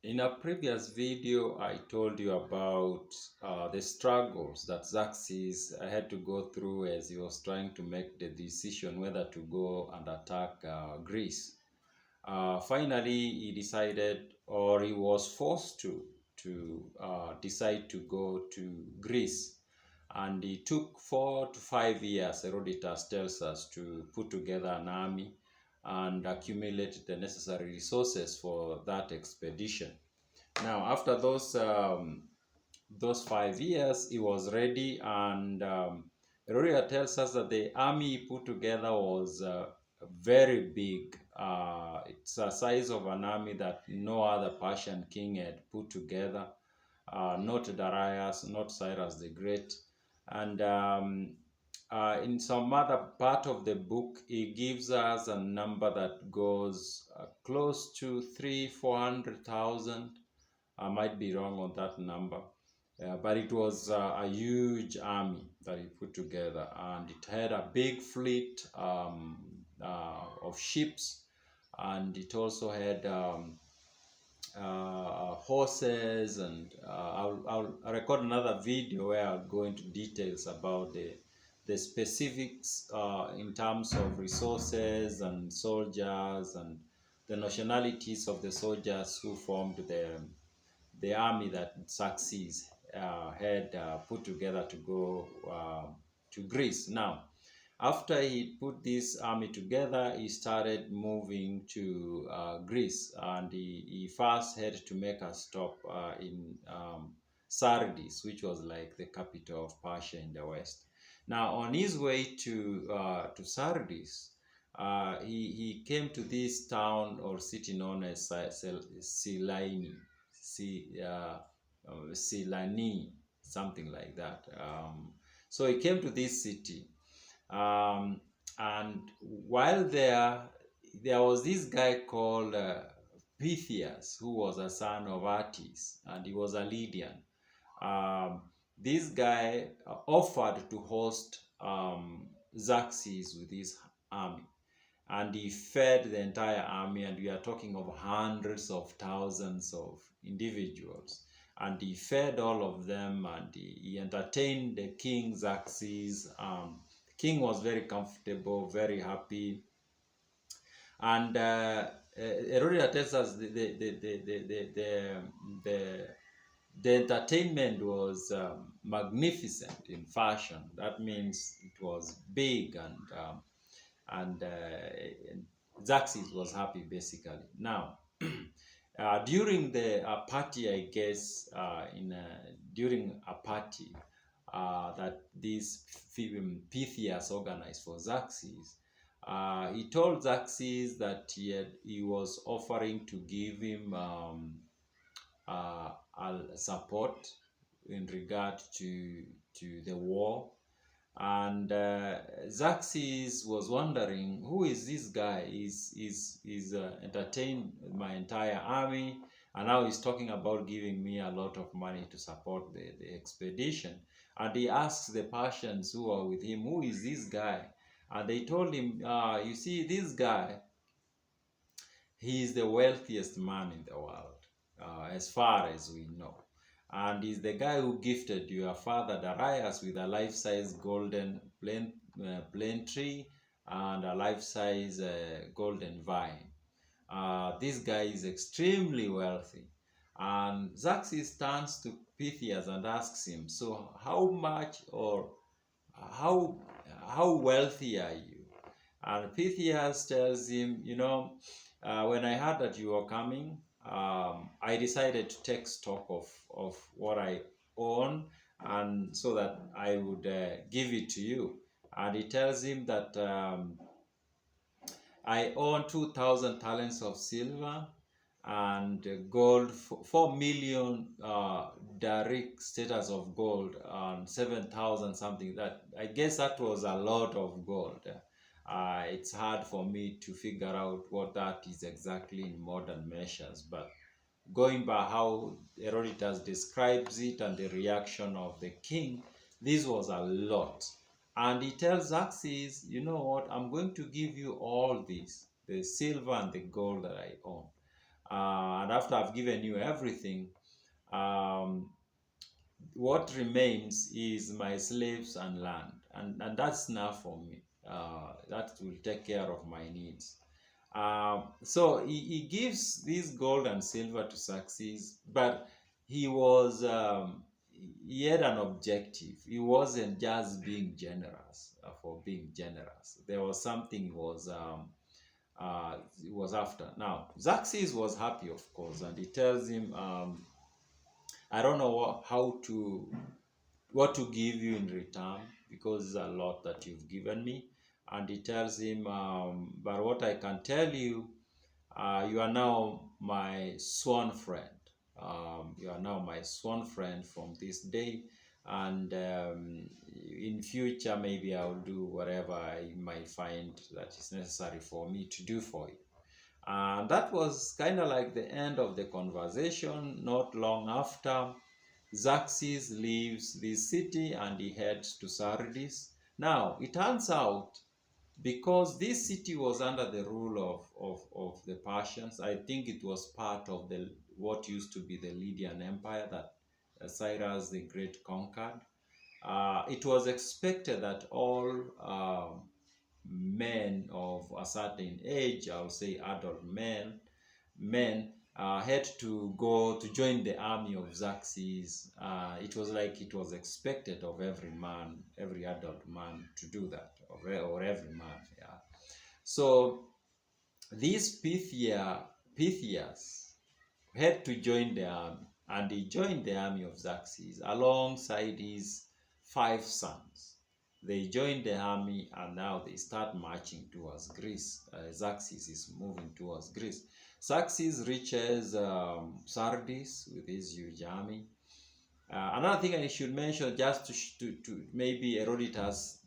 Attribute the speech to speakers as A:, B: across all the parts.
A: In a previous video, I told you about the struggles that Xerxes had to go through as he was trying to make the decision whether to go and attack Greece. Finally, he decided, or he was forced to decide to go to Greece. And it took 4 to 5 years, Herodotus tells us, to put together an army and accumulate the necessary resources for that expedition. Now, after those 5 years, he was ready, and Herodotus tells us that the army he put together was very big. It's a size of an army that no other Persian king had put together. Not Darius, not Cyrus the Great, and in some other part of the book, he gives us a number that goes close to 300,000-400,000. I might be wrong on that number, but it was a huge army that he put together, and it had a big fleet of ships, and it also had horses, and I'll record another video where I'll go into details about the specifics in terms of resources and soldiers and the nationalities of the soldiers who formed the army that Xerxes had put together to go to Greece. Now, after he put this army together, he started moving to Greece, and he first had to make a stop in Sardis, which was like the capital of Persia in the west. Now, on his way to Sardis, he came to this town or city known as Silani, Silani, something like that. So he came to this city, and while there was this guy called Pythius, who was a son of Atys, and he was a Lydian. This guy offered to host Xerxes with his army, and he fed the entire army, and we are talking of hundreds of thousands of individuals, and he fed all of them, and he entertained the king Xerxes. The king was very comfortable, very happy, and Herodotus tells us the entertainment was magnificent in fashion. That means it was big, and Xerxes was happy, basically. Now, during the party, I guess, during a party that this Pythius organized for Xerxes, he told Xerxes that he was offering to give him support in regard to the war. And Xerxes was wondering, who is this guy? He's entertained my entire army, and now he's talking about giving me a lot of money to support the expedition. And he asks the Persians who are with him, who is this guy? And they told him, you see, this guy, he is the wealthiest man in the world, as far as we know. And he's the guy who gifted your father Darius with a life-size golden plane tree and a life-size golden vine. This guy is extremely wealthy. And Xerxes turns to Pythius and asks him, so how much, or how wealthy are you? And Pythius tells him, when I heard that you were coming, I decided to take stock of what I own, and so that I would give it to you. And he tells him that I own 2,000 talents of silver and gold, 4 million Daric status of gold, and 7,000 something. That, I guess that was a lot of gold. It's hard for me to figure out what that is exactly in modern measures, but going by how Herodotus describes it and the reaction of the king, this was a lot. And he tells Xerxes, you know what, I'm going to give you all this, the silver and the gold that I own. And after I've given you everything, um, what remains is my slaves and land, and that's enough for me. That will take care of my needs. So he gives this gold and silver to Xerxes, but he was he had an objective. He wasn't just being generous for being generous. There was something he was after. Now Xerxes was happy, of course, and he tells him, "I don't know what to give you in return, because it's a lot that you've given me." And he tells him, "But what I can tell you, you are now my sworn friend. You are now my sworn friend from this day, and in future maybe I'll do whatever I might find that is necessary for me to do for you." And that was kind of like the end of the conversation. Not long after, Xerxes leaves this city and he heads to Sardis. Now, it turns out, because this city was under the rule of the Persians, I think it was part of the what used to be the Lydian Empire that Cyrus the Great conquered. It was expected that all men of a certain age, I would say adult men had to go to join the army of Xerxes. It was like it was expected of every man, every adult man, to do that, or every man. Yeah. So this Pythius had to join the army, and he joined the army of Xerxes alongside his 5 sons. They joined the army, and now they start marching towards Greece. Xerxes is moving towards Greece. Xerxes reaches Sardis with his huge army. Another thing I should mention, just to maybe Herodotus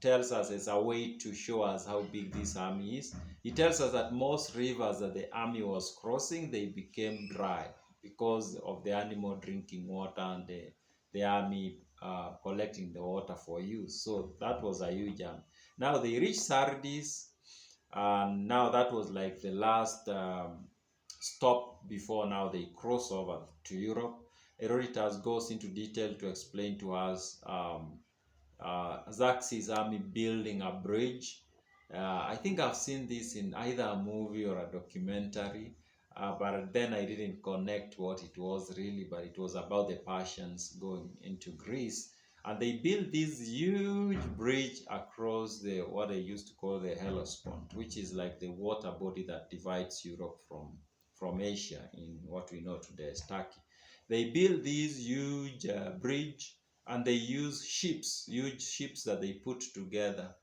A: tells us as a way to show us how big this army is. He tells us that most rivers that the army was crossing, they became dry because of the animal drinking water and the army collecting the water for use. So that was a huge army. Now they reached Sardis, and now that was like the last stop before now they cross over to Europe. Herodotus goes into detail to explain to us Xerxes' army building a bridge. I think I've seen this in either a movie or a documentary, but then I didn't connect what it was really, but it was about the Persians going into Greece. And they built this huge bridge across what they used to call the Hellespont, which is like the water body that divides Europe from Asia in what we know today as Turkey. They built this huge bridge, and they use ships, huge ships that they put together.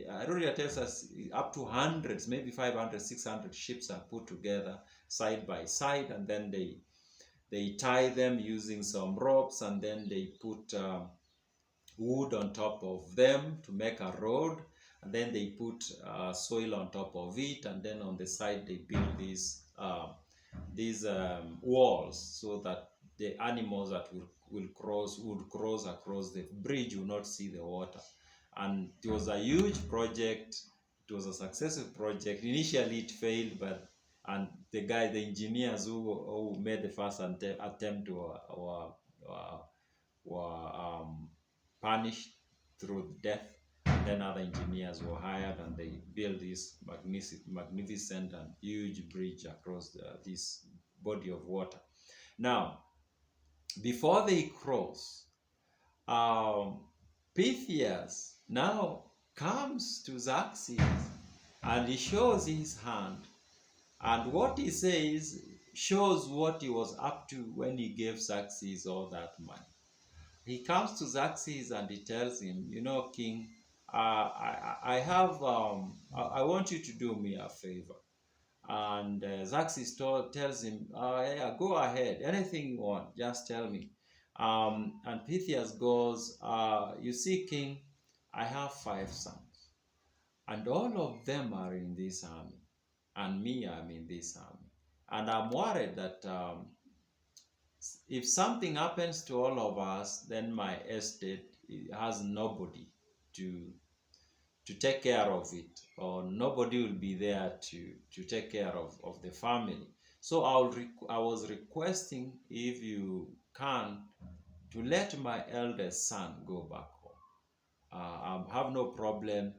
A: Aurelia tells us up to hundreds, maybe 500, 600 ships are put together side by side, and then they tie them using some ropes, and then they put wood on top of them to make a road, and then they put soil on top of it, and then on the side they build these walls so that the animals that would cross across the bridge will not see the water. And it was a huge project. It was a successful project. Initially it failed, but the engineers who made the first attempt were punished through death. And then other engineers were hired, and they built this magnificent and huge bridge across this body of water. Now, before they cross, Pythius now comes to Xerxes, and he shows his hand, and what he says shows what he was up to when he gave Xerxes all that money. He comes to Xerxes and he tells him, King, I have, I want you to do me a favor. And Xerxes tells him, yeah, go ahead, anything you want, just tell me. And Pythius goes, you see, King, I have 5 sons, and all of them are in this army, and me, I'm in this army. And I'm worried that if something happens to all of us, then my estate has nobody to to take care of it, or nobody will be there to take care of the family. So I was requesting, if you can, to let my eldest son go back home. I have no problem,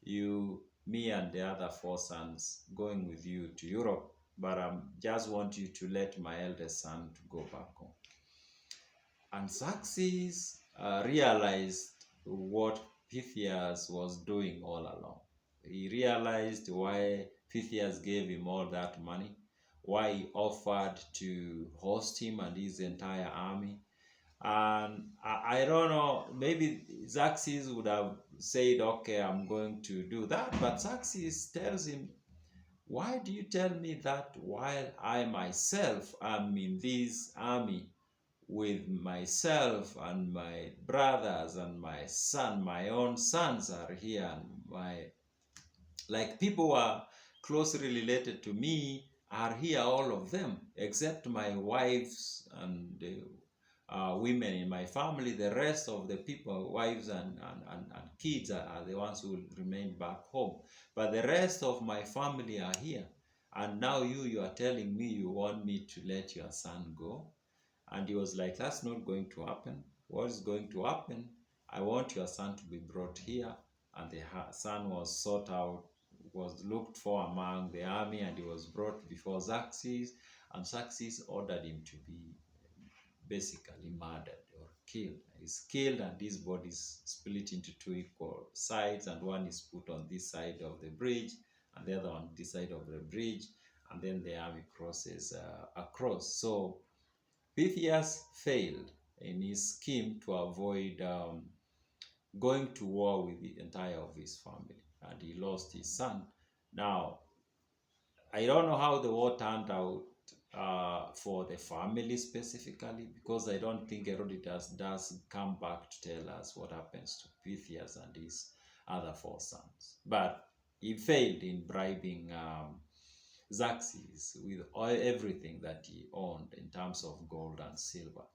A: me and the other four sons going with you to Europe, but I just want you to let my eldest son to go back home. And Xerxes realized what Pythius was doing all along. He realized why Pythius gave him all that money, why he offered to host him and his entire army. And I don't know, maybe Xerxes would have said, okay, I'm going to do that. But Xerxes tells him, why do you tell me that while I myself am in this army with myself and my brothers and my own sons are here, and like people who are closely related to me are here, all of them, except my wives and women in my family. The rest of the people, wives and kids, are the ones who will remain back home. But the rest of my family are here. And now you are telling me you want me to let your son go? And he was like, that's not going to happen. What is going to happen? I want your son to be brought here. And the son was sought out, was looked for among the army, and he was brought before Xerxes. And Xerxes ordered him to be basically murdered or killed. He's killed, and his body is split into two equal sides, and one is put on this side of the bridge, and the other on this side of the bridge, and then the army crosses across. So Pythius failed in his scheme to avoid going to war with the entire of his family, and he lost his son. Now, I don't know how the war turned out for the family specifically, because I don't think Herodotus does come back to tell us what happens to Pythius and his other four sons. But he failed in bribing Xerxes with everything that he owned in terms of gold and silver.